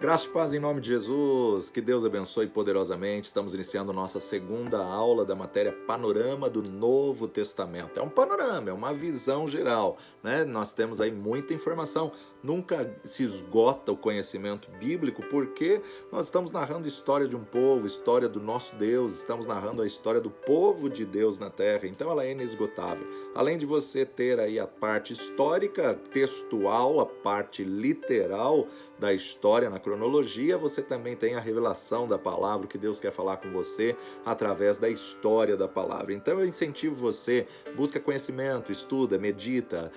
Graça e paz em nome de Jesus, que Deus abençoe poderosamente. Estamos iniciando nossa segunda aula da matéria Panorama do Novo Testamento. É um panorama, é uma visão geral, né? Nós temos aí muita informação. Nunca se esgota o conhecimento bíblico, porque nós estamos narrando a história de um povo, história do nosso Deus, estamos narrando a história do povo de Deus na terra, então ela é inesgotável. Além de você ter aí a parte histórica, textual, a parte literal da história na cronologia, você também tem a revelação da palavra, que Deus quer falar com você através da história da palavra. Então eu incentivo você, busca conhecimento, estuda, medita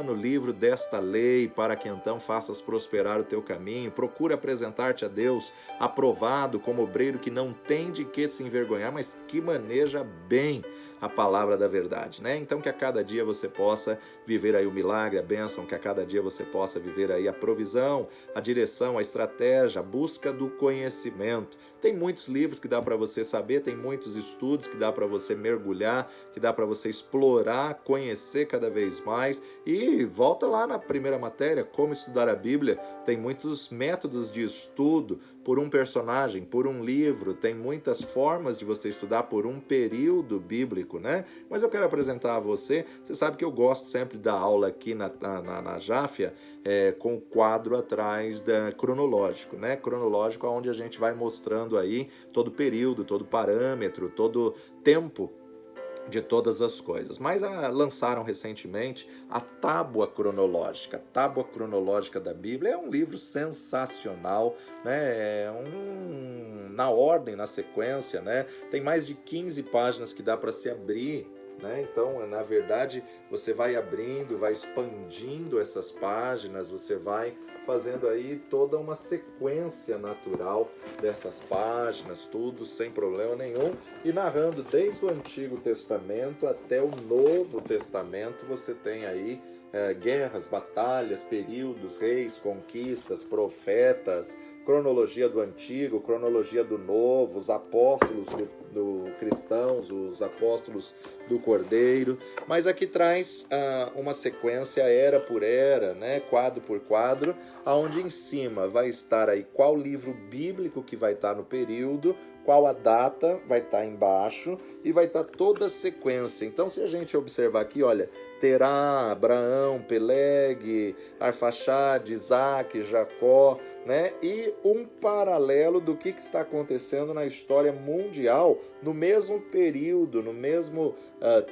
no livro desta lei, para que então faças prosperar o teu caminho. Procura apresentar-te a Deus aprovado como obreiro que não tem de que se envergonhar, mas que maneja bem a palavra da verdade, né? Então que a cada dia você possa viver aí o milagre, a bênção, que a cada dia você possa viver aí a provisão, a direção, a estratégia, a busca do conhecimento. Tem muitos livros que dá para você saber, tem muitos estudos que dá para você mergulhar, que dá para você explorar, conhecer cada vez mais. E volta lá na primeira matéria, como estudar a Bíblia. Tem muitos métodos de estudo por um personagem, por um livro, tem muitas formas de você estudar por um período bíblico, né? Mas eu quero apresentar a você sabe que eu gosto sempre da aula aqui na Jáfia, com o quadro atrás da cronológico, né? Cronológico, onde a gente vai mostrando aí todo período, todo parâmetro, todo tempo de todas as coisas. Mas lançaram recentemente a Tábua Cronológica. A Tábua Cronológica da Bíblia é um livro sensacional, né? Na ordem, na sequência, né? Tem mais de 15 páginas que dá para se abrir, né? Então, na verdade, você vai abrindo, vai expandindo essas páginas, você vai fazendo aí toda uma sequência natural dessas páginas, tudo sem problema nenhum, e narrando desde o Antigo Testamento até o Novo Testamento. Você tem aí guerras, batalhas, períodos, reis, conquistas, profetas, cronologia do Antigo, cronologia do Novo, os apóstolos do cristãos, os apóstolos do Cordeiro. Mas aqui traz uma sequência era por era, né, quadro por quadro, aonde em cima vai estar aí qual livro bíblico que vai estar no período, qual a data vai estar embaixo, e vai estar toda a sequência. Então, se a gente observar aqui, olha, Terá, Abraão, Peleg, Arfaxade, Isaac, Jacó, né? E um paralelo do que está acontecendo na história mundial no mesmo período, no mesmo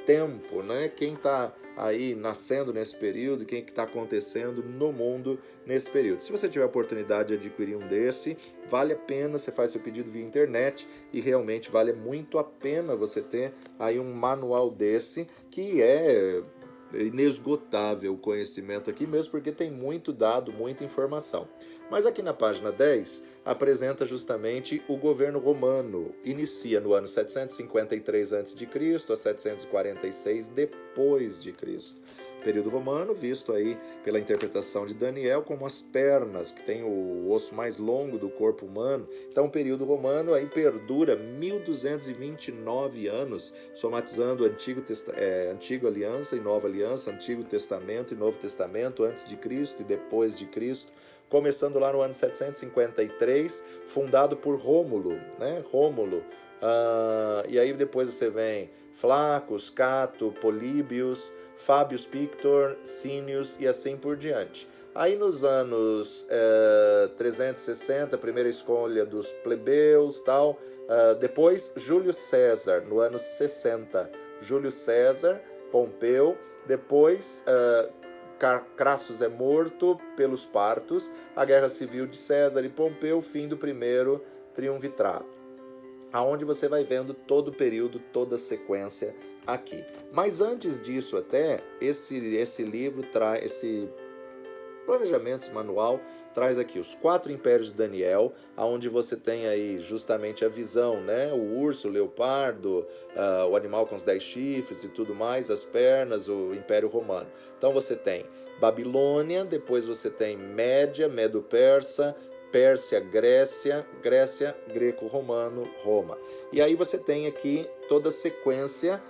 tempo, né? Quem está aí nascendo nesse período, quem que está acontecendo no mundo nesse período. Se você tiver a oportunidade de adquirir um desse, vale a pena, você faz seu pedido via internet, e realmente vale muito a pena você ter aí um manual desse, que é inesgotável o conhecimento aqui mesmo, porque tem muito dado, muita informação. Mas aqui na página 10 apresenta justamente o governo romano. Inicia no ano 753 a.C. a 746 depois de Cristo. Período romano, visto aí pela interpretação de Daniel como as pernas, que tem o osso mais longo do corpo humano. Então o período romano aí perdura 1229 anos, somatizando Antiga Aliança e Nova Aliança, Antigo Testamento e Novo Testamento, antes de Cristo e depois de Cristo. Começando lá no ano 753, fundado por Rômulo, né? Rômulo. E aí depois você vem Flacos, Cato, Políbios, Fábios Pictor, Cínios e assim por diante. Aí nos anos 360, primeira escolha dos plebeus, tal. Depois Júlio César, no ano 60. Júlio César, Pompeu. Depois Crassus é morto pelos partos. A guerra civil de César e Pompeu, fim do primeiro triunvirato, aonde você vai vendo todo o período, toda a sequência aqui. Mas antes disso até, esse livro traz, esse planejamento, esse manual, traz aqui os 4 impérios de Daniel, aonde você tem aí justamente a visão, né? O urso, o leopardo, o animal com os 10 chifres e tudo mais, as pernas, o Império Romano. Então você tem Babilônia, depois você tem Média, Medo-Persa, Pérsia, Grécia, Greco-Romano, Roma. E aí você tem aqui toda a sequência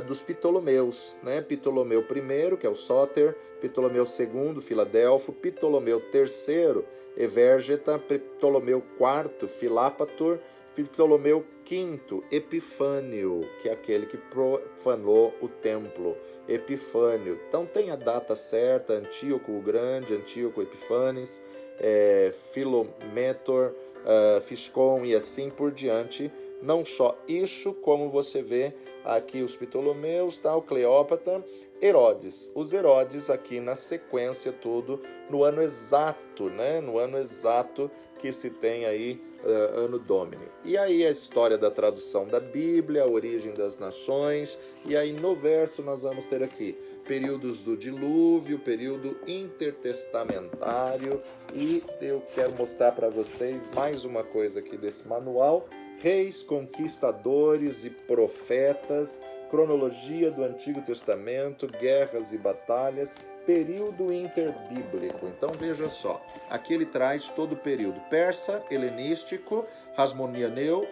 dos Ptolomeus, né? Ptolomeu I, que é o Sóter, Ptolomeu II, Filadelfo, Ptolomeu III, Evérgeta, Ptolomeu IV, Filápator, Ptolomeu V, Epifânio, que é aquele que profanou o templo, Epifânio. Então tem a data certa, Antíoco o Grande, Antíoco Epífanes, Filometor, Fiscon e assim por diante. Não só isso, como você vê aqui os Ptolomeus, tal, Cleópatra, Herodes. Os Herodes aqui na sequência tudo no ano exato, né? No ano exato que se tem aí Anno Domini. E aí a história da tradução da Bíblia, a origem das nações, e aí no verso nós vamos ter aqui períodos do dilúvio, período intertestamentário, e eu quero mostrar para vocês mais uma coisa aqui desse manual: reis, conquistadores e profetas, cronologia do Antigo Testamento, guerras e batalhas, período interbíblico. Então veja só, aqui ele traz todo o período persa, helenístico, Hasmonianeu,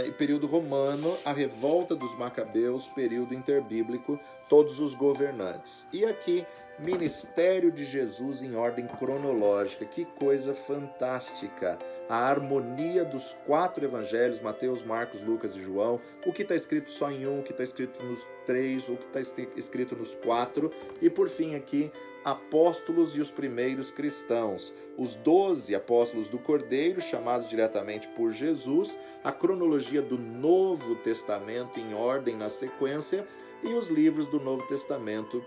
e período romano, a revolta dos macabeus, período interbíblico, todos os governantes. E aqui, ministério de Jesus em ordem cronológica. Que coisa fantástica! A harmonia dos 4 evangelhos, Mateus, Marcos, Lucas e João, o que está escrito só em um, o que está escrito nos 3, o que está escrito nos 4, e por fim aqui, apóstolos e os primeiros cristãos, os 12 apóstolos do Cordeiro, chamados diretamente por Jesus, a cronologia do Novo Testamento em ordem na sequência, e os livros do Novo Testamento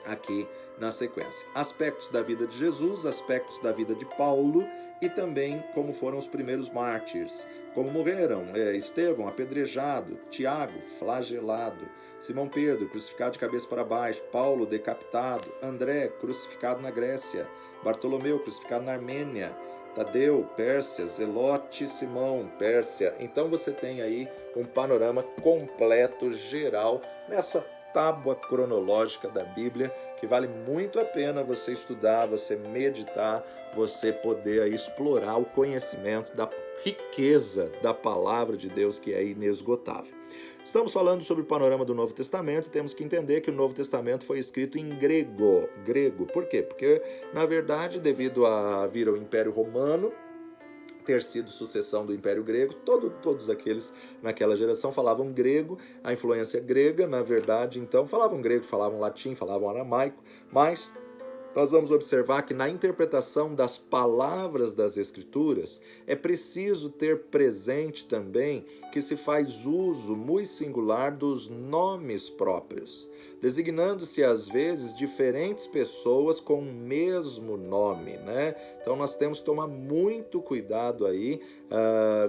aqui na sequência. Aspectos da vida de Jesus, aspectos da vida de Paulo e também como foram os primeiros mártires, como morreram Estevão, apedrejado, Tiago, flagelado, Simão Pedro, crucificado de cabeça para baixo, Paulo, decapitado, André, crucificado na Grécia, Bartolomeu, crucificado na Armênia, Tadeu, Pérsia, Zelote, Simão, Pérsia. Então você tem aí um panorama completo, geral, nessa tábua cronológica da Bíblia, que vale muito a pena você estudar, você meditar, você poder aí explorar o conhecimento da riqueza da palavra de Deus, que é inesgotável. Estamos falando sobre o panorama do Novo Testamento e temos que entender que o Novo Testamento foi escrito em grego. Por quê? Porque, na verdade, devido a vir ao Império Romano, ter sido sucessão do Império Grego, todos aqueles naquela geração falavam grego, a influência grega, na verdade, então, falavam grego, falavam latim, falavam aramaico, mas nós vamos observar que na interpretação das palavras das Escrituras é preciso ter presente também que se faz uso muito singular dos nomes próprios, designando-se às vezes diferentes pessoas com o mesmo nome, né? Então nós temos que tomar muito cuidado aí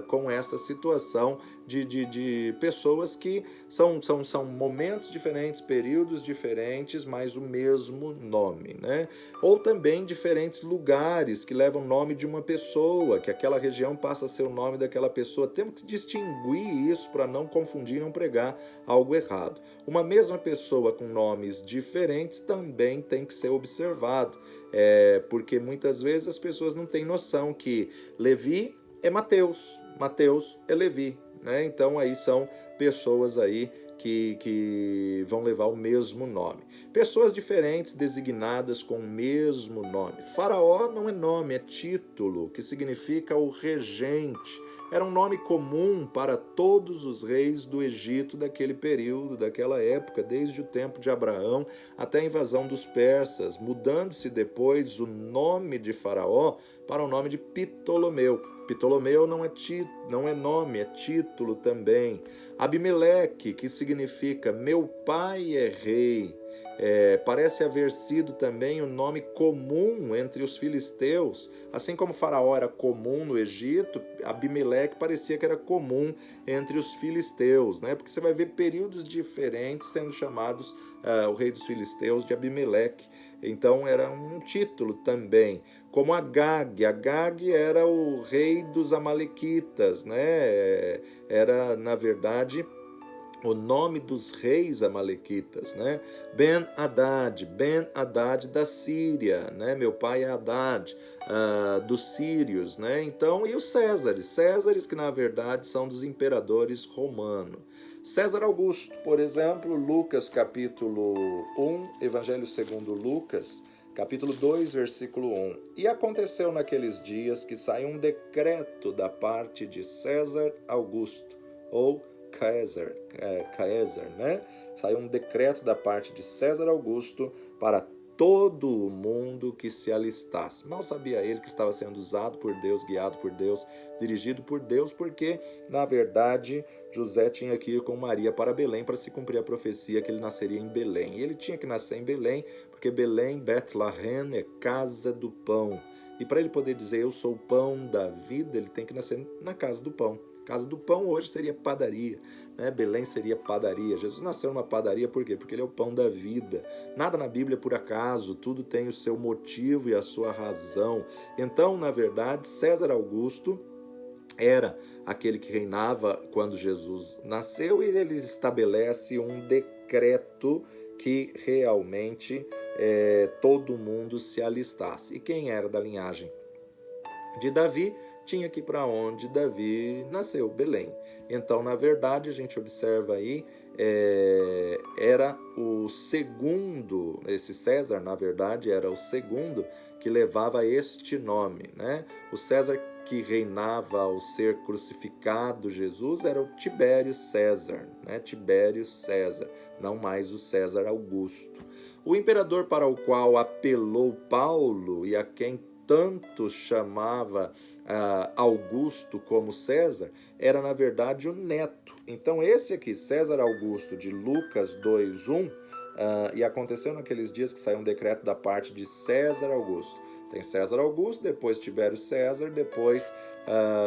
com essa situação de pessoas que são momentos diferentes, períodos diferentes, mas o mesmo nome, né? Ou também diferentes lugares que levam o nome de uma pessoa, que aquela região passa a ser o nome daquela pessoa. Temos que distinguir isso para não confundir e não pregar algo errado. Uma mesma pessoa com nomes diferentes também tem que ser observado, porque muitas vezes as pessoas não têm noção que Levi é Mateus, Mateus é Levi, né? Então aí são pessoas aí que vão levar o mesmo nome. Pessoas diferentes designadas com o mesmo nome. Faraó não é nome, é título, que significa o regente. Era um nome comum para todos os reis do Egito daquele período, daquela época, desde o tempo de Abraão até a invasão dos persas, mudando-se depois o nome de Faraó para o nome de Ptolomeu. Ptolomeu não é nome, é título também. Abimeleque, que significa meu pai é rei. Parece haver sido também o nome comum entre os filisteus. Assim como Faraó era comum no Egito, Abimeleque parecia que era comum entre os filisteus, né? Porque você vai ver períodos diferentes sendo chamados o rei dos filisteus de Abimeleque. Então era um título também. Como Agag. Agag era o rei dos amalequitas, né? Era, na verdade, o nome dos reis amalequitas, né? Ben-Hadad da Síria, né? Meu pai é Hadad, dos sírios, né? Então, e os Césares que na verdade são dos imperadores romanos. César Augusto, por exemplo, Lucas capítulo 1, Evangelho segundo Lucas, capítulo 2, versículo 1. E aconteceu naqueles dias que saiu um decreto da parte de César Augusto, ou Caesar, né? Saiu um decreto da parte de César Augusto para todo o mundo que se alistasse. Mal sabia ele que estava sendo usado por Deus, guiado por Deus, dirigido por Deus, porque, na verdade, José tinha que ir com Maria para Belém para se cumprir a profecia que ele nasceria em Belém. E ele tinha que nascer em Belém, porque Belém, Betlehem, é casa do pão. E para ele poder dizer, eu sou o pão da vida, ele tem que nascer na casa do pão. Casa do pão hoje seria padaria, né? Belém seria padaria. Jesus nasceu numa padaria por quê? Porque ele é o pão da vida. Nada na Bíblia é por acaso, tudo tem o seu motivo e a sua razão. Então, na verdade, César Augusto era aquele que reinava quando Jesus nasceu e ele estabelece um decreto que realmente todo mundo se alistasse. E quem era da linhagem de Davi tinha que ir para onde Davi nasceu, Belém. Então, na verdade, a gente observa aí, era o segundo, esse César, na verdade, era o segundo que levava este nome, né? O César que reinava ao ser crucificado Jesus era o Tibério César, né? Tibério César, não mais o César Augusto. O imperador para o qual apelou Paulo e a quem tanto chamava Augusto como César, era na verdade o neto. Então esse aqui, César Augusto, de Lucas 2:1, e aconteceu naqueles dias que saiu um decreto da parte de César Augusto. Tem César Augusto, depois Tibério César, depois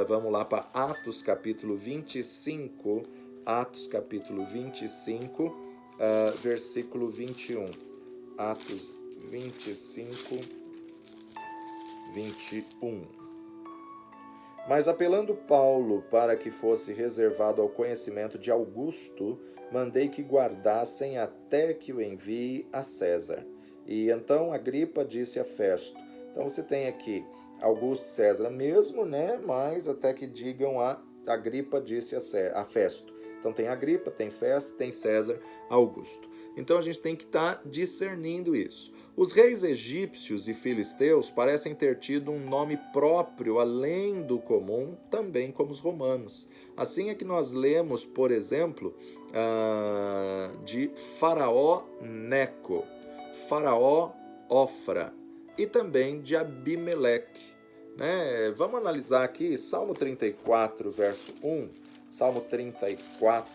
vamos lá para Atos capítulo 25, Atos capítulo 25, versículo 21. Atos 25, 21. Mas apelando Paulo para que fosse reservado ao conhecimento de Augusto, mandei que guardassem até que o envie a César. E então Agripa disse a Festo. Então você tem aqui Augusto César mesmo, né? Mas até que digam a Agripa disse a Festo. Então tem Agripa, tem Festo, tem César Augusto. Então a gente tem que estar discernindo isso. Os reis egípcios e filisteus parecem ter tido um nome próprio além do comum, também como os romanos. Assim é que nós lemos, por exemplo, de Faraó Neco, Faraó Ofra e também de Abimeleque, né? Vamos analisar aqui Salmo 34, verso 1. Salmo 34,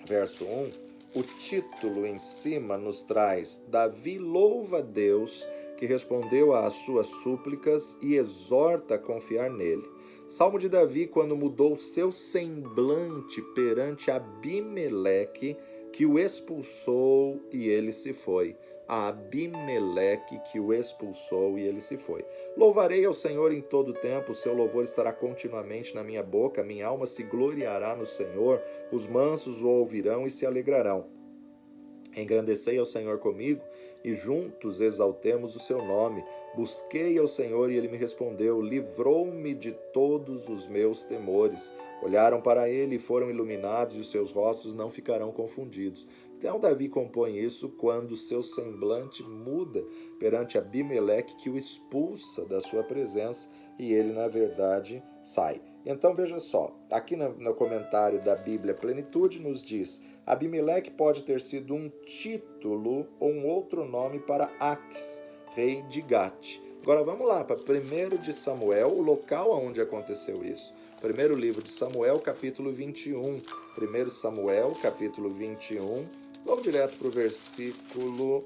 verso 1. O título em cima nos traz: Davi louva a Deus que respondeu às suas súplicas e exorta a confiar nele. Salmo de Davi quando mudou seu semblante perante Abimeleque, que o expulsou e ele se foi. A Abimeleque que o expulsou e ele se foi. Louvarei ao Senhor em todo o tempo, o seu louvor estará continuamente na minha boca, minha alma se gloriará no Senhor, os mansos o ouvirão e se alegrarão. Engrandecei ao Senhor comigo e juntos exaltemos o seu nome. Busquei ao Senhor e ele me respondeu, livrou-me de todos os meus temores. Olharam para ele e foram iluminados e os seus rostos não ficarão confundidos. Então Davi compõe isso quando seu semblante muda perante Abimeleque, que o expulsa da sua presença e ele na verdade sai. Então veja só, aqui no comentário da Bíblia Plenitude nos diz: Abimeleque pode ter sido um título ou um outro nome para Aques, rei de Gate. Agora vamos lá para 1 de Samuel, o local onde aconteceu isso. Primeiro livro de Samuel, capítulo 21. 1 Samuel, capítulo 21. Vamos direto para o versículo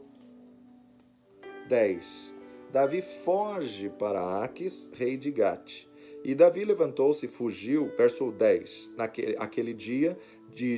10. Davi foge para Aques, rei de Gate. E Davi levantou-se e fugiu, verso 10, aquele dia,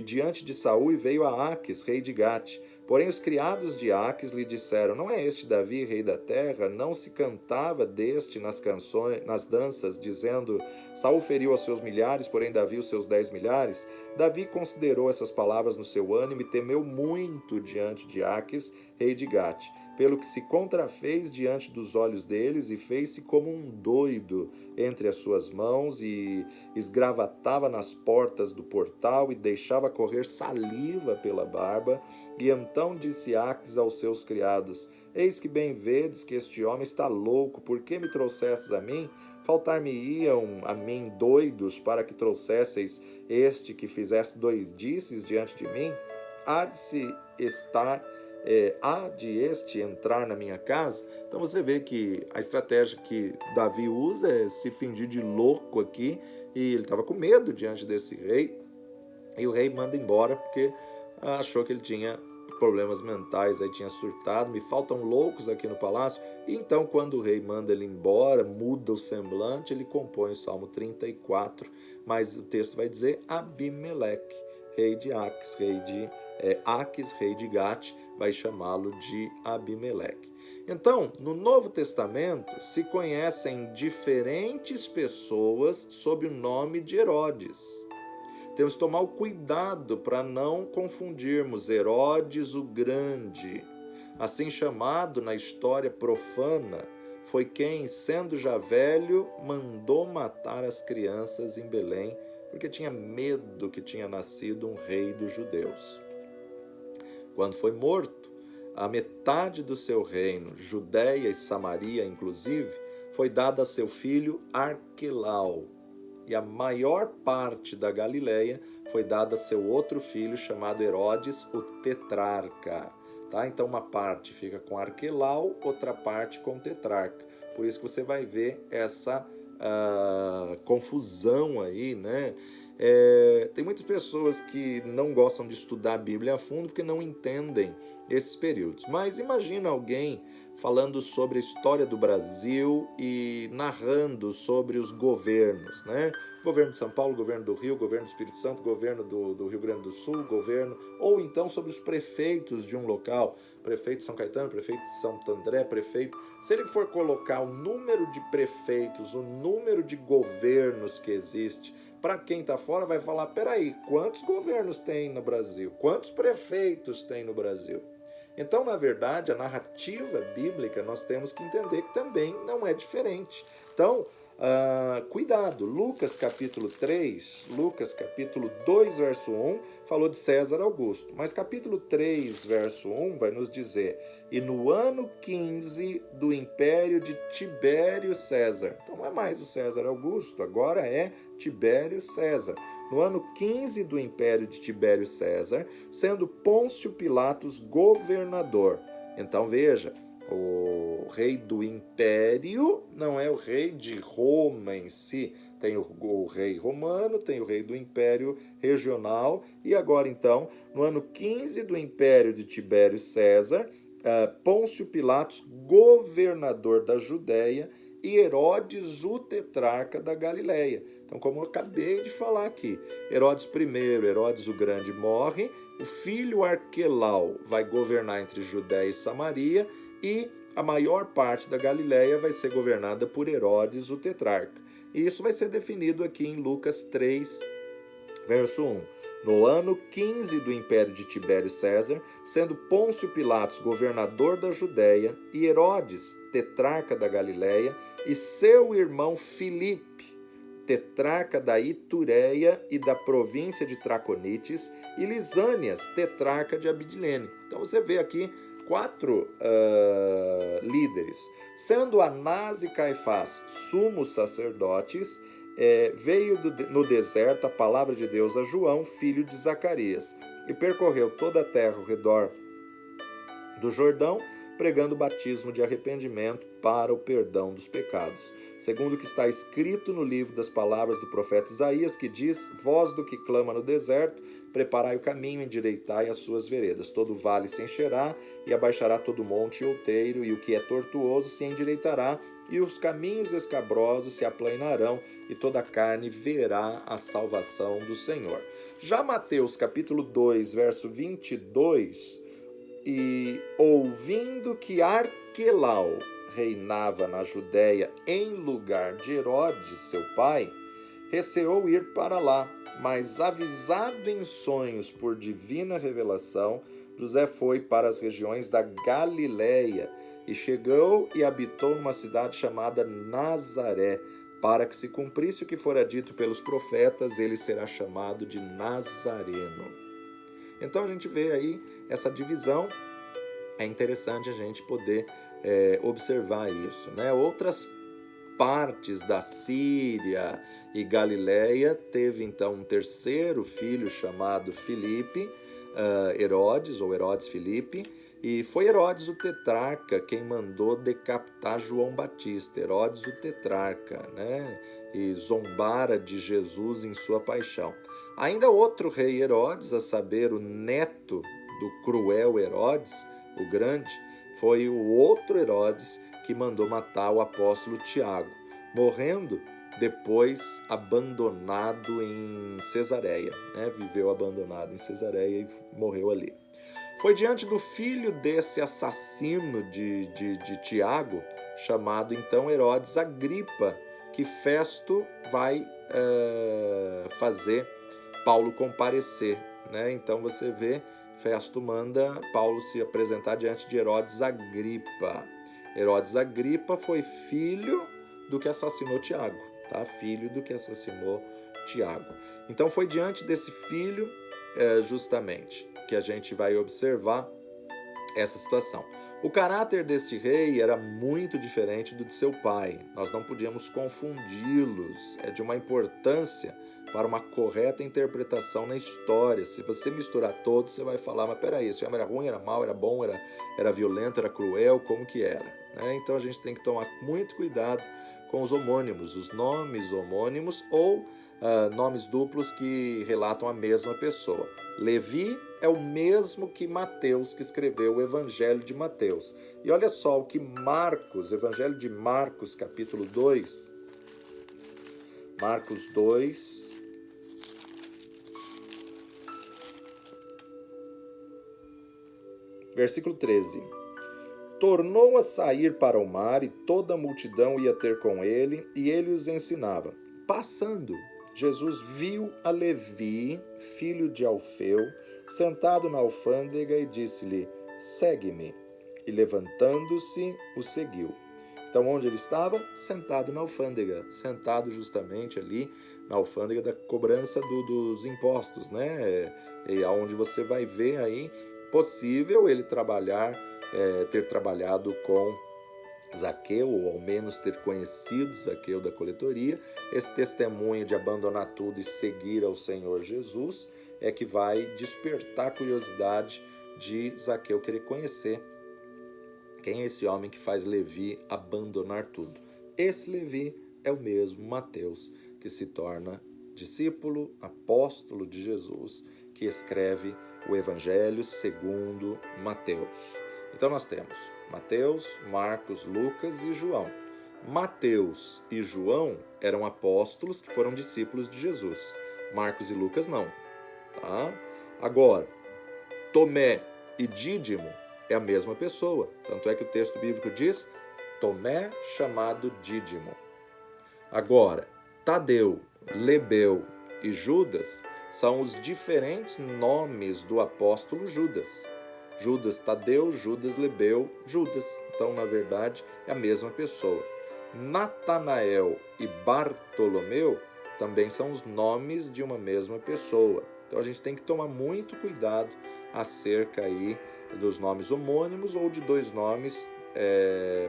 diante de Saul e veio a Aques, rei de Gate. Porém os criados de Aques lhe disseram: não é este Davi, rei da terra? Não se cantava deste nas canções, nas danças, dizendo: Saul feriu a seus milhares, porém Davi os seus 10 milhares? Davi considerou essas palavras no seu ânimo e temeu muito diante de Aques, rei de Gate, pelo que se contrafez diante dos olhos deles e fez-se como um doido entre as suas mãos e esgravatava nas portas do portal e deixava correr saliva pela barba. E então disse Aques aos seus criados: eis que bem vedes que este homem está louco, por que me trouxestes a mim? Faltar-me-iam a mim doidos para que trouxesseis este que fizesse doidices diante de mim? Há de este entrar na minha casa? Então você vê que a estratégia que Davi usa é se fingir de louco aqui, e ele estava com medo diante desse rei, e o rei manda embora porque achou que ele tinha problemas mentais, aí tinha surtado, me faltam loucos aqui no palácio. E então quando o rei manda ele embora, muda o semblante, ele compõe o Salmo 34, mas o texto vai dizer Abimeleque, rei de Aques, Aques, rei de Gate, vai chamá-lo de Abimeleque. Então, no Novo Testamento, se conhecem diferentes pessoas sob o nome de Herodes. Temos que tomar o cuidado para não confundirmos Herodes o Grande, assim chamado na história profana, foi quem, sendo já velho, mandou matar as crianças em Belém, porque tinha medo que tinha nascido um rei dos judeus. Quando foi morto, a metade do seu reino, Judéia e Samaria inclusive, foi dada a seu filho Arquelau, e a maior parte da Galileia foi dada a seu outro filho chamado Herodes, o tetrarca. Tá? Então uma parte fica com Arquelau, outra parte com o tetrarca. Por isso que você vai ver essa confusão aí, né? Tem muitas pessoas que não gostam de estudar a Bíblia a fundo porque não entendem esses períodos. Mas imagina alguém falando sobre a história do Brasil e narrando sobre os governos, né? Governo de São Paulo, governo do Rio, governo do Espírito Santo, governo do Rio Grande do Sul, ou então sobre os prefeitos de um local, prefeito de São Caetano, prefeito de Santo André, prefeito. Se ele for colocar o número de prefeitos, o número de governos que existe, para quem está fora vai falar, peraí, quantos governos tem no Brasil? Quantos prefeitos tem no Brasil? Então, na verdade, a narrativa bíblica nós temos que entender que também não é diferente. Então, cuidado, Lucas capítulo 3, Lucas capítulo 2, verso 1, falou de César Augusto, mas capítulo 3, verso 1 vai nos dizer, e no ano 15 do império de Tibério César, então não é mais o César Augusto, agora é Tibério César, no ano 15 do império de Tibério César, sendo Pôncio Pilatos governador. Então veja, o rei do império não é o rei de Roma em si, tem o rei romano, tem o rei do império regional, e agora então, no ano 15 do império de Tibério César, Pôncio Pilatos governador da Judéia e Herodes o tetrarca da Galileia. Então, como eu acabei de falar aqui, Herodes I, Herodes o Grande morre, o filho Arquelau vai governar entre Judéia e Samaria, e a maior parte da Galileia vai ser governada por Herodes o tetrarca. E isso vai ser definido aqui em Lucas 3, verso 1. No ano 15 do império de Tibério César, sendo Pôncio Pilatos governador da Judéia e Herodes tetrarca da Galileia e seu irmão Filipe, tetrarca da Itureia e da província de Traconites, e Lisânias, tetrarca de Abilene. Então você vê aqui 4 líderes. Sendo Anás e Caifás sumos sacerdotes, veio no deserto a palavra de Deus a João, filho de Zacarias, e percorreu toda a terra ao redor do Jordão, pregando o batismo de arrependimento para o perdão dos pecados. Segundo o que está escrito no livro das palavras do profeta Isaías, que diz, voz do que clama no deserto, preparai o caminho, endireitai as suas veredas. Todo vale se encherá, e abaixará todo monte e outeiro, e o que é tortuoso se endireitará, e os caminhos escabrosos se aplanarão, e toda a carne verá a salvação do Senhor. Já Mateus capítulo 2, verso 22, e ouvindo que Arquelau reinava na Judéia em lugar de Herodes, seu pai, receou ir para lá, mas avisado em sonhos por divina revelação, José foi para as regiões da Galiléia e chegou e habitou numa cidade chamada Nazaré, para que se cumprisse o que fora dito pelos profetas, ele será chamado de Nazareno. Então a gente vê aí essa divisão. É interessante a gente poder observar isso, né? Outras partes da Síria e Galiléia teve então um terceiro filho chamado Filipe, Herodes, ou Herodes Filipe, e foi Herodes o tetrarca quem mandou decapitar João Batista, Herodes o tetrarca, né? E zombara de Jesus em sua paixão. Ainda outro rei Herodes, a saber, o neto do cruel Herodes, o grande, foi o outro Herodes que mandou matar o apóstolo Tiago, morrendo depois abandonado em Cesareia, né? Viveu abandonado em Cesareia e morreu ali. Foi diante do filho desse assassino de Tiago, chamado então Herodes Agripa, que Festo vai fazer Paulo comparecer, né? Então você vê, Festo manda Paulo se apresentar diante de Herodes Agripa. Herodes Agripa foi filho do que assassinou Tiago, tá? Filho do que assassinou Tiago. Então foi diante desse filho, justamente, que a gente vai observar essa situação. O caráter deste rei era muito diferente do de seu pai. Nós não podíamos confundi-los. É de uma importância para uma correta interpretação na história. Se você misturar todos, você vai falar, mas peraí, esse homem era ruim, era mau, era bom, era violento, era cruel, como que era? Né? Então a gente tem que tomar muito cuidado com os homônimos, os nomes homônimos ou nomes duplos que relatam a mesma pessoa. Levi é o mesmo que Mateus, que escreveu o Evangelho de Mateus. E olha só o que Marcos, Evangelho de Marcos, capítulo 2, Marcos 2, versículo 13. Tornou a sair para o mar e toda a multidão ia ter com ele e ele os ensinava. Passando, Jesus viu a Levi, filho de Alfeu, sentado na alfândega e disse-lhe, segue-me. E levantando-se, o seguiu. Então, onde ele estava? Sentado na alfândega, sentado justamente ali na alfândega da cobrança dos impostos, né? E aonde você vai ver aí, possível ele ter trabalhado com Zaqueu, ou ao menos ter conhecido Zaqueu da coletoria. Esse testemunho de abandonar tudo e seguir ao Senhor Jesus é que vai despertar a curiosidade de Zaqueu querer conhecer quem é esse homem que faz Levi abandonar tudo. Esse Levi é o mesmo Mateus, que se torna discípulo, apóstolo de Jesus, que escreve o Evangelho segundo Mateus. Então nós temos Mateus, Marcos, Lucas e João. Mateus e João eram apóstolos que foram discípulos de Jesus. Marcos e Lucas não. Tá? Agora, Tomé e Dídimo é a mesma pessoa. Tanto é que o texto bíblico diz Tomé chamado Dídimo. Agora, Tadeu, Lebeu e Judas são os diferentes nomes do apóstolo Judas. Judas Tadeu, Judas Lebeu, Judas. Então, na verdade, é a mesma pessoa. Natanael e Bartolomeu também são os nomes de uma mesma pessoa. Então, a gente tem que tomar muito cuidado acerca aí dos nomes homônimos ou de dois nomes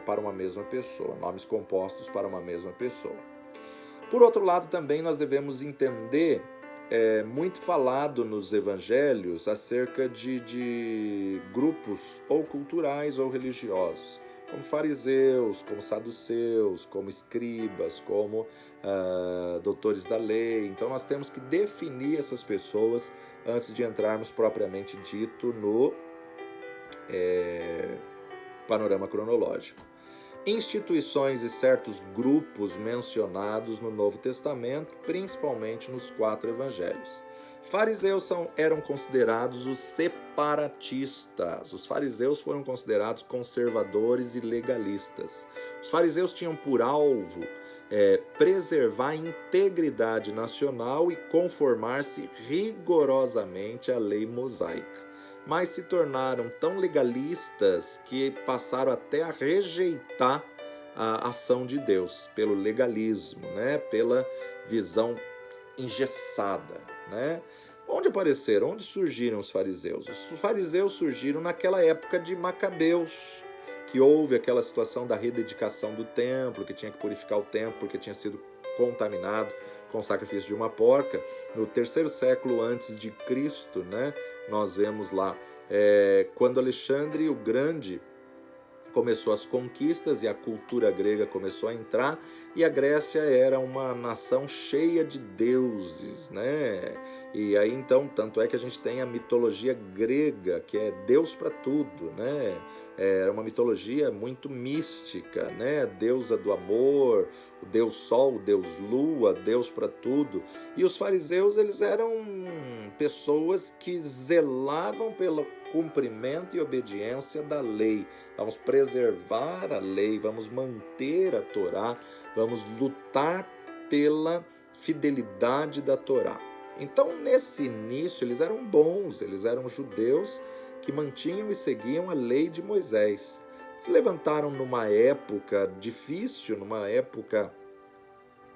para uma mesma pessoa, nomes compostos para uma mesma pessoa. Por outro lado, também nós devemos entender muito falado nos evangelhos acerca de grupos ou culturais ou religiosos, como fariseus, como saduceus, como escribas, como doutores da lei. Então nós temos que definir essas pessoas antes de entrarmos propriamente dito no panorama cronológico. Instituições e certos grupos mencionados no Novo Testamento, principalmente nos 4 evangelhos. Fariseus eram considerados os separatistas. Os fariseus foram considerados conservadores e legalistas. Os fariseus tinham por alvo preservar a integridade nacional e conformar-se rigorosamente à lei mosaica. Mas se tornaram tão legalistas que passaram até a rejeitar a ação de Deus pelo legalismo, né? Pela visão engessada, né? Onde apareceram? Onde surgiram os fariseus? Os fariseus surgiram naquela época de Macabeus, que houve aquela situação da rededicação do templo, que tinha que purificar o templo porque tinha sido contaminado com o sacrifício de uma porca. No 3º século antes de Cristo, né? Nós vemos lá quando Alexandre o Grande começou as conquistas e a cultura grega começou a entrar, e a Grécia era uma nação cheia de deuses, né? E aí então, tanto é que a gente tem a mitologia grega, que é Deus para tudo, né? Era uma mitologia muito mística, né? Deusa do amor, o Deus Sol, o Deus Lua, Deus para tudo. E os fariseus, eles eram pessoas que zelavam pelo cumprimento e obediência da lei. Vamos preservar a lei, vamos manter a Torá, vamos lutar pela fidelidade da Torá. Então, nesse início, eles eram bons, eles eram judeus que mantinham e seguiam a lei de Moisés. Se levantaram numa época difícil, numa época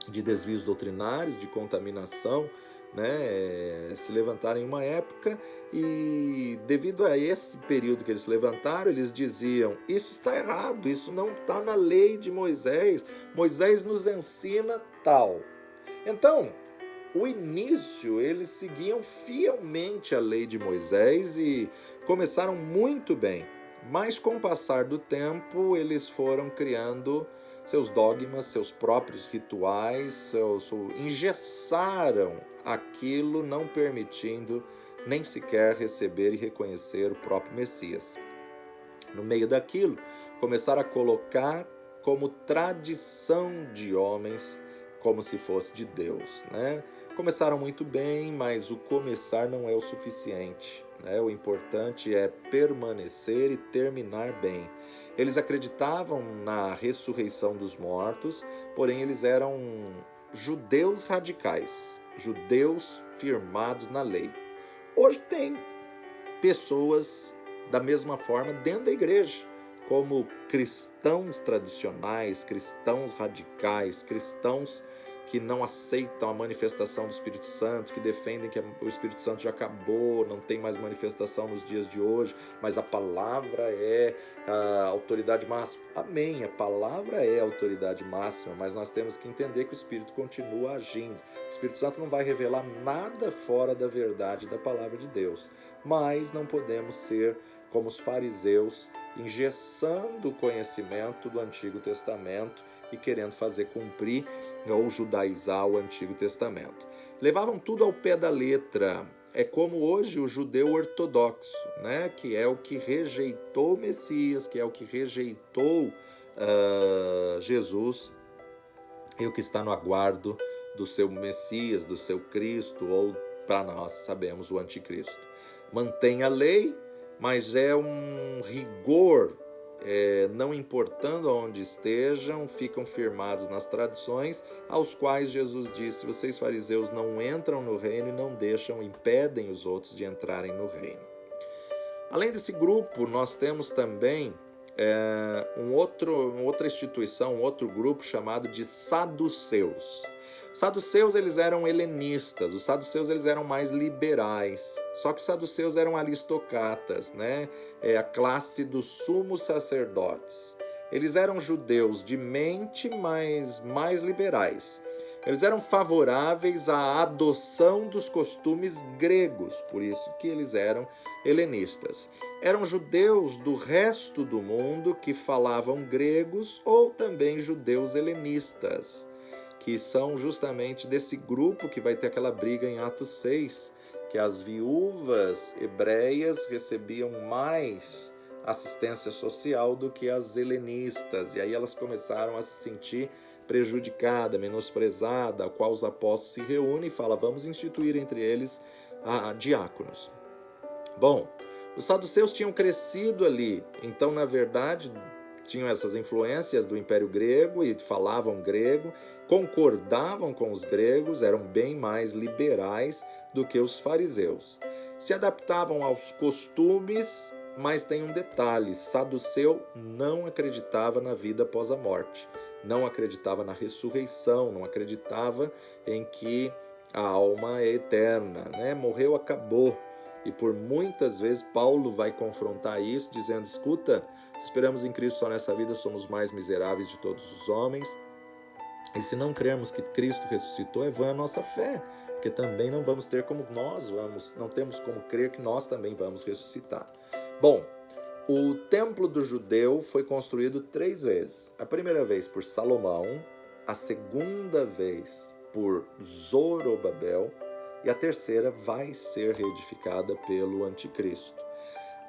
de desvios doutrinários, de contaminação, né? Se levantaram em uma época e, devido a esse período que eles se levantaram, eles diziam: isso está errado, isso não está na lei de Moisés, Moisés nos ensina tal. Então, o início, eles seguiam fielmente a lei de Moisés e começaram muito bem, mas com o passar do tempo, eles foram criando seus dogmas, seus próprios rituais, engessaram aquilo, não permitindo nem sequer receber e reconhecer o próprio Messias. No meio daquilo, começaram a colocar como tradição de homens, como se fosse de Deus, né? Começaram muito bem, mas o começar não é o suficiente, né? O importante é permanecer e terminar bem. Eles acreditavam na ressurreição dos mortos, porém eles eram judeus radicais, judeus firmados na lei. Hoje tem pessoas da mesma forma dentro da igreja, como cristãos tradicionais, cristãos radicais, cristãos que não aceitam a manifestação do Espírito Santo, que defendem que o Espírito Santo já acabou, não tem mais manifestação nos dias de hoje, mas a palavra é a autoridade máxima. Amém, a palavra é a autoridade máxima, mas nós temos que entender que o Espírito continua agindo. O Espírito Santo não vai revelar nada fora da verdade da palavra de Deus, mas não podemos ser como os fariseus, engessando o conhecimento do Antigo Testamento e querendo fazer cumprir ou judaizar o Antigo Testamento. Levavam tudo ao pé da letra. É como hoje o judeu ortodoxo, né? Que é o que rejeitou o Messias, que é o que rejeitou Jesus e o que está no aguardo do seu Messias, do seu Cristo, ou para nós sabemos o Anticristo. Mantém a lei, mas é um rigor, não importando aonde estejam, ficam firmados nas tradições, aos quais Jesus disse: vocês fariseus não entram no reino e não impedem os outros de entrarem no reino. Além desse grupo, nós temos também outra instituição, um outro grupo chamado de saduceus. Saduceus, eles eram helenistas, os saduceus eles eram mais liberais, só que os saduceus eram aristocratas, né? A classe dos sumos sacerdotes. Eles eram judeus de mente, mas mais liberais. Eles eram favoráveis à adoção dos costumes gregos, por isso que eles eram helenistas. Eram judeus do resto do mundo que falavam gregos ou também judeus helenistas, que são justamente desse grupo que vai ter aquela briga em Atos 6, que as viúvas hebreias recebiam mais assistência social do que as helenistas, e aí elas começaram a se sentir prejudicada, menosprezada, a qual os apóstolos se reúnem e falam: vamos instituir entre eles diáconos. Bom, os saduceus tinham crescido ali, então, na verdade, tinham essas influências do Império Grego e falavam grego, concordavam com os gregos, eram bem mais liberais do que os fariseus. Se adaptavam aos costumes, mas tem um detalhe: saduceu não acreditava na vida após a morte, não acreditava na ressurreição, não acreditava em que a alma é eterna, né? Morreu, acabou. E por muitas vezes Paulo vai confrontar isso, dizendo: escuta, se esperamos em Cristo só nessa vida, somos mais miseráveis de todos os homens. E se não crermos que Cristo ressuscitou, é vã a nossa fé, porque também não vamos ter como não temos como crer que nós também vamos ressuscitar. Bom, o templo do judeu foi construído 3 vezes. A primeira vez por Salomão, a segunda vez por Zorobabel, e a terceira vai ser reedificada pelo anticristo.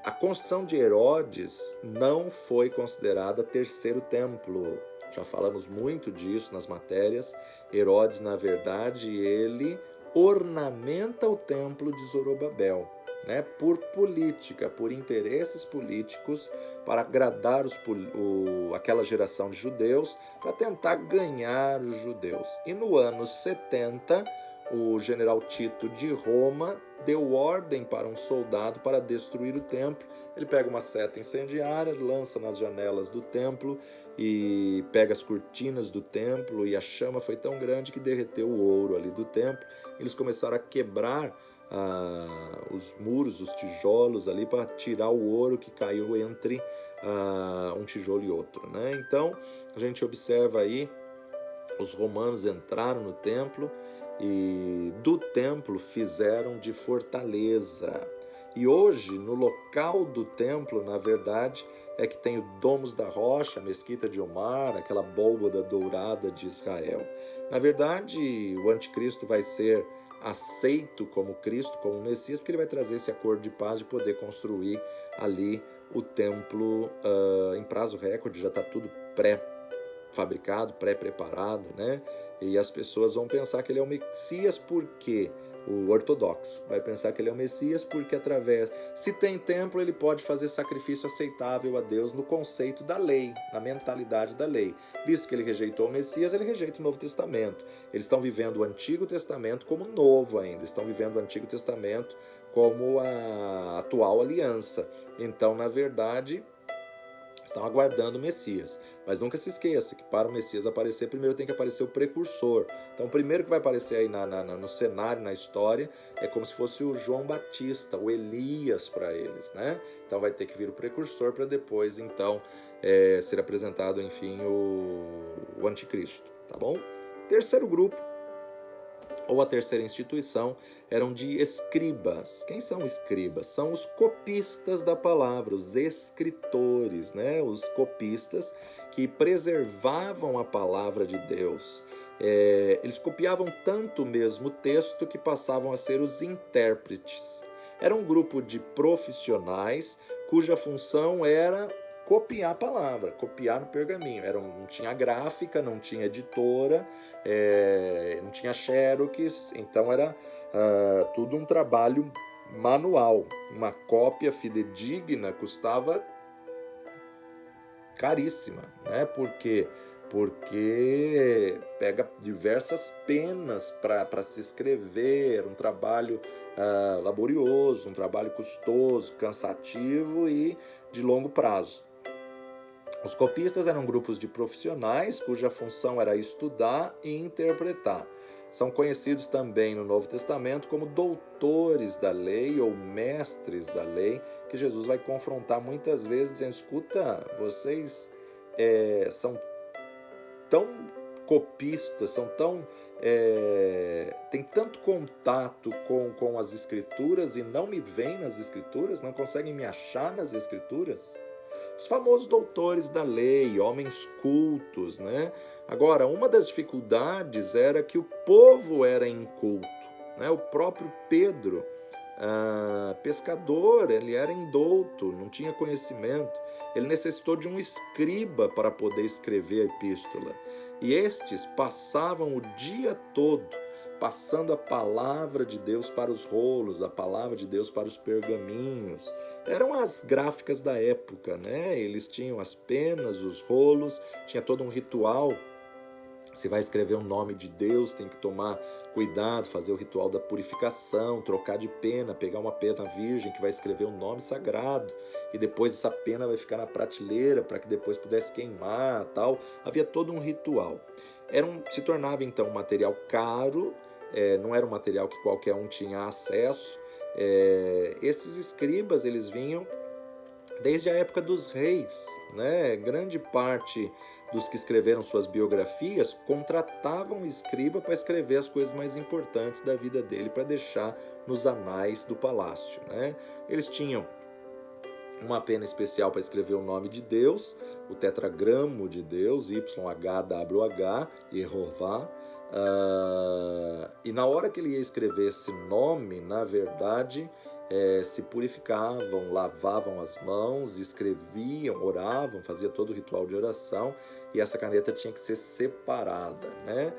A construção de Herodes não foi considerada terceiro templo. Já falamos muito disso nas matérias. Herodes, na verdade, ele ornamenta o templo de Zorobabel, né? Por política, por interesses políticos, para agradar aquela geração de judeus, para tentar ganhar os judeus. E no ano 70, o general Tito de Roma deu ordem para um soldado para destruir o templo. Ele pega uma seta incendiária, lança nas janelas do templo e pega as cortinas do templo, e a chama foi tão grande que derreteu o ouro ali do templo. Eles começaram a quebrar os muros, os tijolos ali, para tirar o ouro que caiu entre um tijolo e outro, né? Então a gente observa aí, os romanos entraram no templo e do templo fizeram de fortaleza. E hoje, no local do templo, na verdade, é que tem o Domus da Rocha, a Mesquita de Omar, aquela abóbada dourada de Israel. Na verdade, o anticristo vai ser aceito como Cristo, como Messias, porque ele vai trazer esse acordo de paz de poder construir ali o templo em prazo recorde. Já está tudo pré-fabricado, pré-preparado, né? E as pessoas vão pensar que ele é o Messias porque o ortodoxo vai pensar que ele é o Messias porque se tem templo, ele pode fazer sacrifício aceitável a Deus no conceito da lei, na mentalidade da lei. Visto que ele rejeitou o Messias, ele rejeita o Novo Testamento. Eles estão vivendo o Antigo Testamento como novo ainda, estão vivendo o Antigo Testamento como a atual aliança. Então, na verdade, estão aguardando o Messias. Mas nunca se esqueça que para o Messias aparecer, primeiro tem que aparecer o precursor. Então o primeiro que vai aparecer aí no cenário, na história, é como se fosse o João Batista, o Elias para eles, né? Então vai ter que vir o precursor para depois, então, ser apresentado, enfim, o anticristo, tá bom? Terceiro grupo, ou a terceira instituição, eram de escribas. Quem são escribas? São os copistas da palavra, os escritores, né? Os copistas que preservavam a palavra de Deus. Eles copiavam tanto o mesmo texto que passavam a ser os intérpretes. Era um grupo de profissionais cuja função era copiar a palavra, copiar no pergaminho. Não tinha gráfica, não tinha editora, não tinha xerox, então era tudo um trabalho manual. Uma cópia fidedigna custava caríssima, né? Porque pega diversas penas para se escrever, um trabalho laborioso, um trabalho custoso, cansativo e de longo prazo. Os copistas eram grupos de profissionais cuja função era estudar e interpretar. São conhecidos também no Novo Testamento como doutores da lei ou mestres da lei, que Jesus vai confrontar muitas vezes dizendo: escuta, vocês são tão copistas, são tão têm tanto contato com as Escrituras e não me veem nas Escrituras, não conseguem me achar nas Escrituras. Os famosos doutores da lei, homens cultos, né? Agora, uma das dificuldades era que o povo era inculto, né? O próprio Pedro, pescador, ele era indouto, não tinha conhecimento. Ele necessitou de um escriba para poder escrever a epístola. E estes passavam o dia todo passando a palavra de Deus para os rolos, a palavra de Deus para os pergaminhos. Eram as gráficas da época, né? Eles tinham as penas, os rolos, tinha todo um ritual. Se vai escrever o nome de Deus, tem que tomar cuidado, fazer o ritual da purificação, trocar de pena, pegar uma pena virgem que vai escrever um nome sagrado, e depois essa pena vai ficar na prateleira para que depois pudesse queimar, tal. Havia todo um ritual. Se tornava então um material caro, não era um material que qualquer um tinha acesso. Esses escribas, eles vinham desde a época dos reis, né? Grande parte dos que escreveram suas biografias contratavam um escriba para escrever as coisas mais importantes da vida dele, para deixar nos anais do palácio, né? Eles tinham uma pena especial para escrever o nome de Deus, o tetragramo de Deus, YHWH, Yehová. E na hora que ele ia escrever esse nome, na verdade, se purificavam, lavavam as mãos, escreviam, oravam, fazia todo o ritual de oração, e essa caneta tinha que ser separada, né?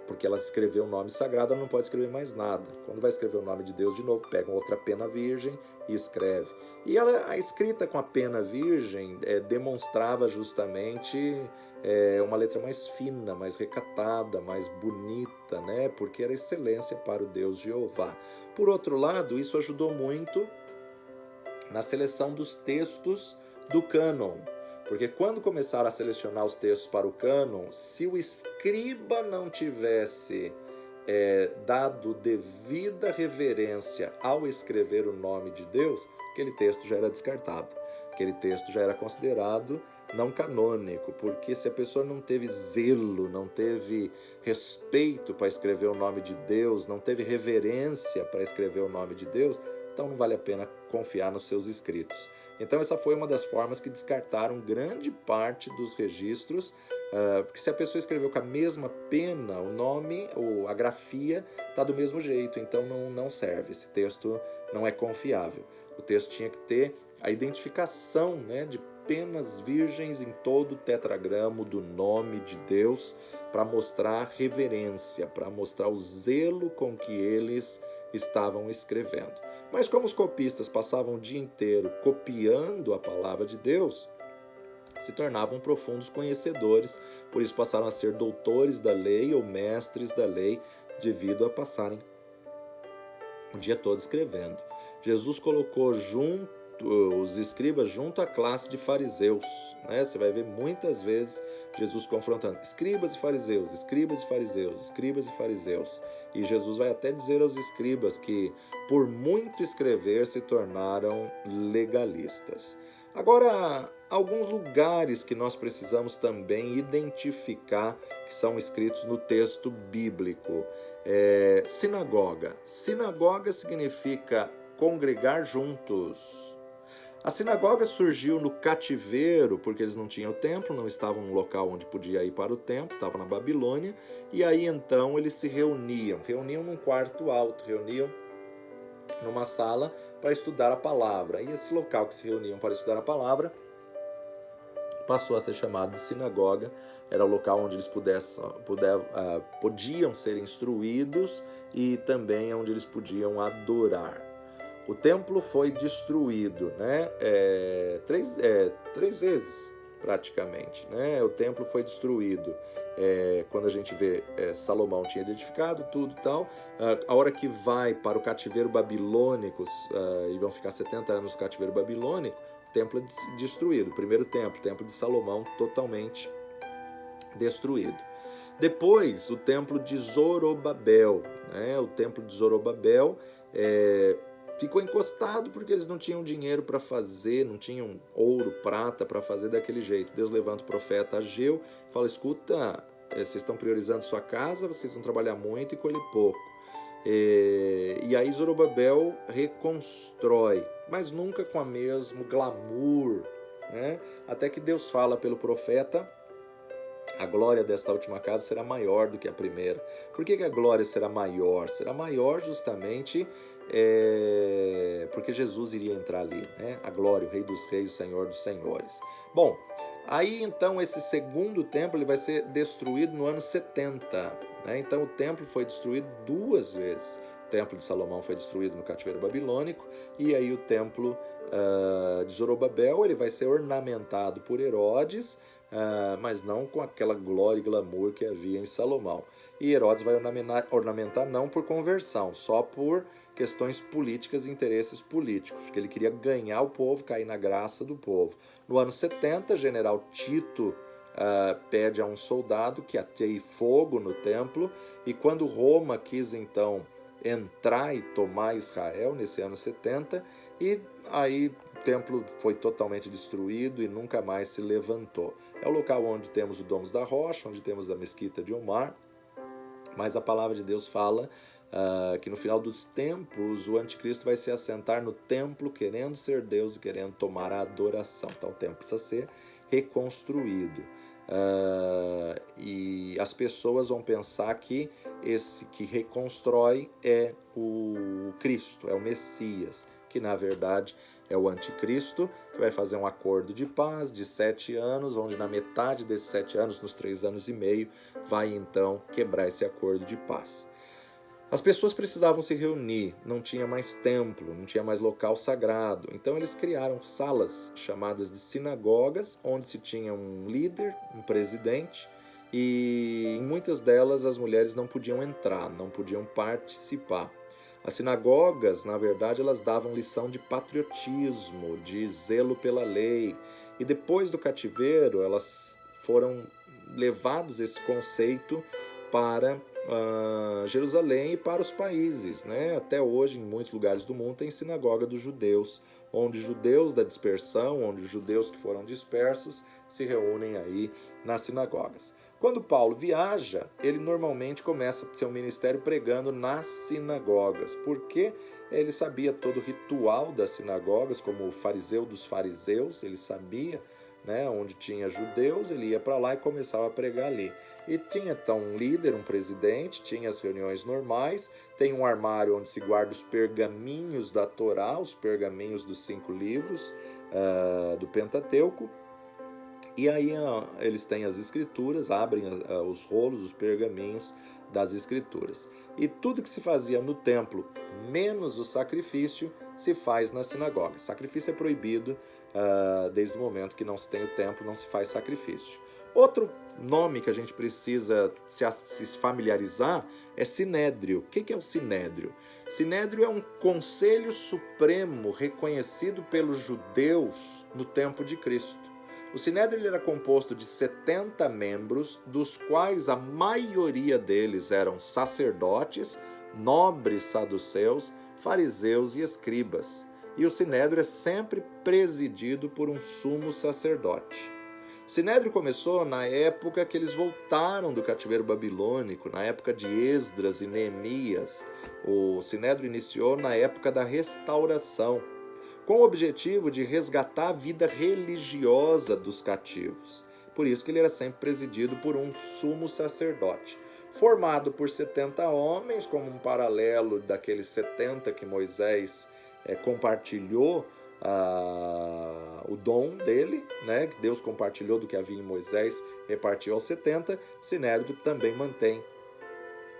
Porque ela escreveu o nome sagrado, ela não pode escrever mais nada. Quando vai escrever o nome de Deus de novo, pega outra pena virgem e escreve. E a escrita com a pena virgem demonstrava justamente uma letra mais fina, mais recatada, mais bonita, né? Porque era excelência para o Deus Jeová. Por outro lado, isso ajudou muito na seleção dos textos do cânon. Porque quando começaram a selecionar os textos para o cânon, se o escriba não tivesse dado devida reverência ao escrever o nome de Deus, aquele texto já era descartado. Aquele texto já era considerado não canônico, porque se a pessoa não teve zelo, não teve respeito para escrever o nome de Deus, não teve reverência para escrever o nome de Deus, então não vale a pena confiar nos seus escritos. Então essa foi uma das formas que descartaram grande parte dos registros, porque se a pessoa escreveu com a mesma pena, o nome ou a grafia está do mesmo jeito, então não serve, esse texto não é confiável. O texto tinha que ter a identificação, né, de penas virgens em todo o tetragramo do nome de Deus, para mostrar reverência, para mostrar o zelo com que eles estavam escrevendo. Mas como os copistas passavam o dia inteiro copiando a palavra de Deus, se tornavam profundos conhecedores, por isso passaram a ser doutores da lei ou mestres da lei, devido a passarem o dia todo escrevendo. Jesus colocou os escribas junto à classe de fariseus, né? Você vai ver muitas vezes Jesus confrontando escribas e fariseus, escribas e fariseus, escribas e fariseus. E Jesus vai até dizer aos escribas que, por muito escrever, se tornaram legalistas. Agora, alguns lugares que nós precisamos também identificar que são escritos no texto bíblico. Sinagoga. Sinagoga significa congregar juntos. A sinagoga surgiu no cativeiro, porque eles não tinham templo, não estavam num local onde podia ir para o templo, estavam na Babilônia, e aí então eles se reuniam num quarto alto, reuniam numa sala para estudar a palavra. E esse local que se reuniam para estudar a palavra passou a ser chamado de sinagoga, era o local onde eles podiam ser instruídos e também onde eles podiam adorar. O templo foi destruído, né? Três vezes, praticamente, né? O templo foi destruído. Quando a gente vê Salomão tinha edificado tudo e tal, a hora que vai para o cativeiro babilônico, e vão ficar 70 anos no cativeiro babilônico, o templo é destruído. O primeiro templo, o templo de Salomão, totalmente destruído. Depois, o templo de Zorobabel, né? O templo de Zorobabel ficou encostado porque eles não tinham dinheiro para fazer, não tinham ouro, prata para fazer daquele jeito. Deus levanta o profeta Ageu e fala, escuta, vocês estão priorizando sua casa, vocês vão trabalhar muito e colher pouco. E aí Zorobabel reconstrói, mas nunca com o mesmo glamour, né? Até que Deus fala pelo profeta, a glória desta última casa será maior do que a primeira. Por que a glória será maior? Será maior justamente porque Jesus iria entrar ali, né? A glória, o Rei dos Reis, o Senhor dos Senhores. Bom, Aí então esse segundo templo ele vai ser destruído no ano 70, né? Então o templo foi destruído duas vezes. O templo de Salomão foi destruído no cativeiro babilônico, e aí o templo de Zorobabel ele vai ser ornamentado por Herodes, mas não com aquela glória e glamour que havia em Salomão. E Herodes vai ornamentar não por conversão, só por questões políticas e interesses políticos, porque ele queria ganhar o povo, cair na graça do povo. No ano 70, general Tito pede a um soldado que ateie fogo no templo, e quando Roma quis então entrar e tomar Israel nesse ano 70, e aí o templo foi totalmente destruído e nunca mais se levantou. É o local onde temos o Domus da Rocha, onde temos a Mesquita de Omar, mas a palavra de Deus fala que no final dos tempos o anticristo vai se assentar no templo querendo ser Deus e querendo tomar a adoração. Então o templo precisa ser reconstruído. E as pessoas vão pensar que esse que reconstrói é o Cristo, é o Messias, que na verdade é o anticristo, que vai fazer um acordo de paz de 7 anos, onde na metade desses 7 anos, nos 3 anos e meio, vai então quebrar esse acordo de paz. As pessoas precisavam se reunir, não tinha mais templo, não tinha mais local sagrado. Então eles criaram salas chamadas de sinagogas, onde se tinha um líder, um presidente, e em muitas delas as mulheres não podiam entrar, não podiam participar. As sinagogas, na verdade, elas davam lição de patriotismo, de zelo pela lei. E depois do cativeiro, elas foram levados esse conceito para Jerusalém e para os países, né? Até hoje, em muitos lugares do mundo, tem sinagoga dos judeus, onde judeus da dispersão, onde os judeus que foram dispersos se reúnem aí nas sinagogas. Quando Paulo viaja, ele normalmente começa seu ministério pregando nas sinagogas, porque ele sabia todo o ritual das sinagogas, como o fariseu dos fariseus, ele sabia, né, onde tinha judeus, ele ia para lá e começava a pregar ali. E tinha então um líder, um presidente, tinha as reuniões normais, tem um armário onde se guarda os pergaminhos da Torá, os pergaminhos dos 5 livros do Pentateuco. E aí eles têm as escrituras, abrem os rolos, os pergaminhos das escrituras. E tudo que se fazia no templo, menos o sacrifício, se faz na sinagoga. Sacrifício é proibido desde o momento que não se tem o templo, não se faz sacrifício. Outro nome que a gente precisa se familiarizar é Sinédrio. O que é o Sinédrio? Sinédrio é um conselho supremo reconhecido pelos judeus no tempo de Cristo. O Sinédrio era composto de 70 membros, dos quais a maioria deles eram sacerdotes, nobres saduceus, fariseus e escribas. E o Sinédrio é sempre presidido por um sumo sacerdote. O Sinédrio começou na época que eles voltaram do cativeiro babilônico, na época de Esdras e Neemias. O Sinédrio iniciou na época da restauração, com o objetivo de resgatar a vida religiosa dos cativos. Por isso que ele era sempre presidido por um sumo sacerdote, formado por 70 homens, como um paralelo daqueles 70 que Moisés compartilhou o dom dele, né, que Deus compartilhou do que havia em Moisés, repartiu aos 70, o Sinédrio também mantém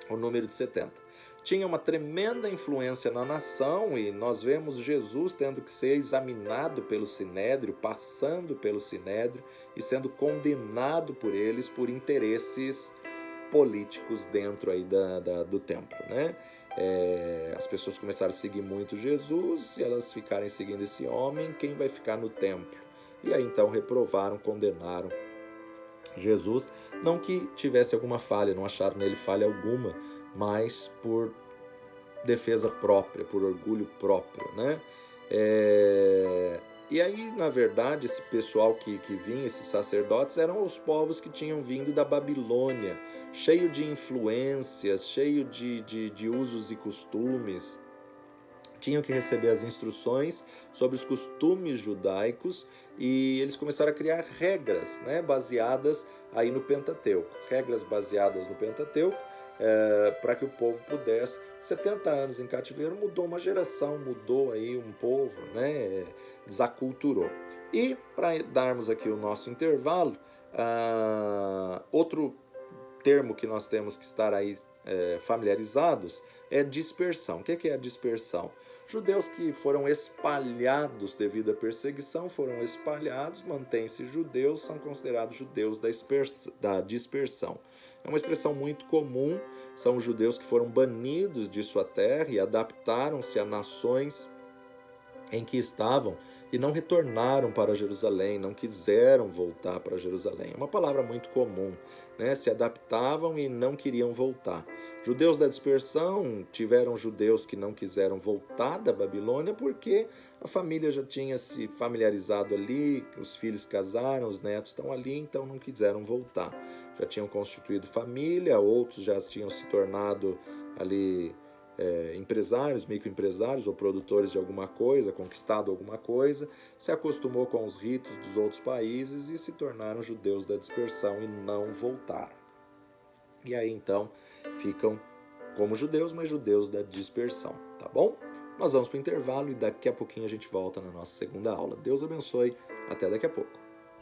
o número de 70. Tinha uma tremenda influência na nação, e nós vemos Jesus tendo que ser examinado pelo Sinédrio, passando pelo Sinédrio e sendo condenado por eles por interesses políticos dentro aí do templo, né? As pessoas começaram a seguir muito Jesus, se elas ficarem seguindo esse homem, quem vai ficar no templo? E aí então reprovaram, condenaram Jesus, não que tivesse alguma falha, não acharam nele falha alguma, mas por defesa própria, por orgulho próprio, né? E aí, na verdade, esse pessoal que vinha, esses sacerdotes, eram os povos que tinham vindo da Babilônia, cheio de influências, cheio de usos e costumes tinham que receber as instruções sobre os costumes judaicos e eles começaram a criar regras, né, baseadas aí no Pentateuco. Regras baseadas no Pentateuco para que o povo pudesse. 70 anos em cativeiro mudou uma geração, mudou aí um povo, né, desaculturou. E para darmos aqui o nosso intervalo, outro termo que nós temos que estar aí familiarizados é dispersão. O que é a dispersão? Judeus que foram espalhados devido à perseguição, foram espalhados, mantêm-se judeus, são considerados judeus da dispersão. É uma expressão muito comum, são judeus que foram banidos de sua terra e adaptaram-se a nações em que estavam e não retornaram para Jerusalém, não quiseram voltar para Jerusalém. É uma palavra muito comum, né? Se adaptavam e não queriam voltar. Judeus da dispersão tiveram judeus que não quiseram voltar da Babilônia porque a família já tinha se familiarizado ali, os filhos casaram, os netos estão ali, então não quiseram voltar. Já tinham constituído família, outros já tinham se tornado ali empresários, microempresários ou produtores de alguma coisa, conquistado alguma coisa, se acostumou com os ritos dos outros países e se tornaram judeus da dispersão e não voltaram. E aí então ficam como judeus, mas judeus da dispersão, tá bom? Nós vamos para o intervalo e daqui a pouquinho a gente volta na nossa segunda aula. Deus abençoe, até daqui a pouco.